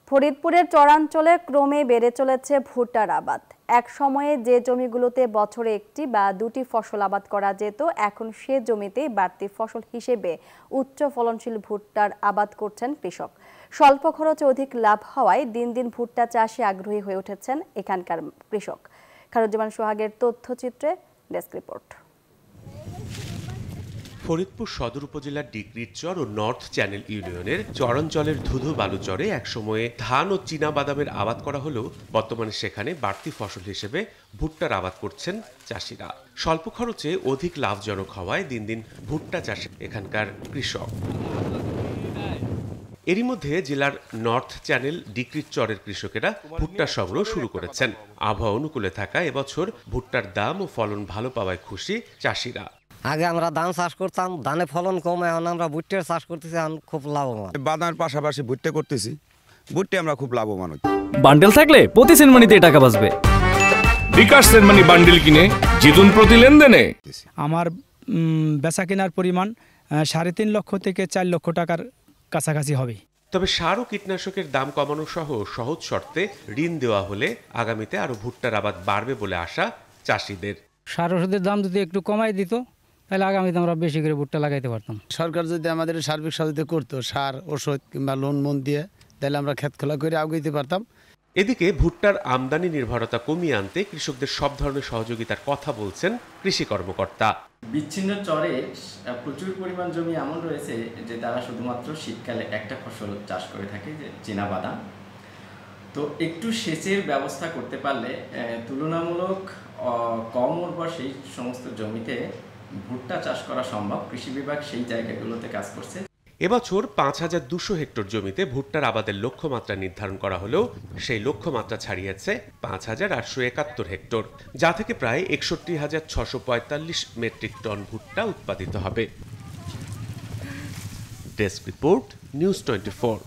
ফরিদপুরের চরাঞ্চলে ক্রমে বেড়ে চলেছে ভুট্টার আবাদ। এক সময়ে যে জমিগুলোতে বছরে একটি বা দুটি ফসল আবাদ করা যেত, এখন সে জমিতেই বাড়তি ফসল হিসেবে উচ্চ ফলনশীল ভুট্টার আবাদ করছেন কৃষক। স্বল্প খরচে অধিক লাভ হওয়ায় দিন দিন ভুট্টা চাষে আগ্রহী হয়ে উঠেছেন এখানকার কৃষক। খারুজ্জামান সোহাগের তথ্যচিত্রে ডেস্ক রিপোর্ট। ফরিদপুর সদর উপজেলার ডিক্রিচর ও নর্থ চ্যানেল ইউনিয়নের চরাঞ্চলের ধুধু বালুচরে একসময়ে ধান ও চীনা বাদামের আবাদ করা হলেও বর্তমানে সেখানে বাড়তি ফসল হিসেবে ভুট্টার আবাদ করছেন চাষিরা। স্বল্প খরচে অধিক লাভজনক হওয়ায় দিন দিন ভুট্টা চাষে এখানকার কৃষক। এরই মধ্যে জেলার নর্থ চ্যানেল ডিক্রিচরের কৃষকেরা ভুট্টা সংগ্রহ শুরু করেছেন। আবহাওয়া অনুকূলে থাকা এবছর ভুট্টার দাম ও ফলন ভালো পাওয়ায় খুশি চাষিরা। আগে আমরা ধান চাষ করতাম, ধানে ফলন কম, এখন আমরা ভুট্টার চাষ করতেছি, এখন খুব লাভবান। বাদামের পাশাপাশি ভুট্টা করতেছি, ভুট্টা আমরা খুব লাভবান হচ্ছি। বান্ডেল থাকলে প্রতি সেনমানিতে টাকা বাঁচবে। বিকাশ সেনমানি বান্ডেল কিনে জিতুন প্রতি লেনদেনে। আমার বেচা কেনার পরিমাণ 3.5 লক্ষ থেকে 4 লক্ষ টাকার কাছাকাছি হবে। তবে সার ও কীটনাশকের দাম কমানো সহ সহজ শর্তে ঋণ দেওয়া হলে আগামীতে আরো ভুট্টার আবাদ বাড়বে বলে আশা চাষিদের। সার ওষুধের দাম যদি একটু কমাই দিত, তাহলে আগামীতে আমরা বেশি করে ভুট্টা লাগাইতে পারতাম। সরকার যদি আমাদের সার্বিক সহযোগিতা করতো, সার ওষুধ কিংবা লোন মন দিয়ে, তাহলে আমরা ক্ষেত খোলা করে আগাইতে পারতাম। এদিকে ভুট্টার আমদানি নির্ভরতা কমিয়ে আনতে কৃষকদের সব ধরনের সহযোগিতার কথা বলছেন কৃষি কর্মকর্তা। বিচ্ছিন্ন চরে প্রচুর পরিমাণ জমি এমন রয়েছে যে তারা শুধুমাত্র শীতকালে একটা ফসল চাষ করে থাকে, যে চীনা বাদাম। তো একটু সেচের ব্যবস্থা করতে পারলে তুলনামূলক কম উর্বর সেই সমস্ত জমিতে ভুট্টা চাষ করা সম্ভব। কৃষি বিভাগ সেই জায়গাগুলোতে কাজ করছে। এবছর 5200 হেক্টর জমিতে ভুট্টার আবাদের লক্ষ্যমাত্রা নির্ধারণ করা হলেও সেই লক্ষ্যমাত্রা ছাড়িয়েছে 5871 হেক্টর, যা থেকে প্রায় 61,645 মেট্রিক টন ভুট্টা উৎপাদিত হবে। Desk report, news 24।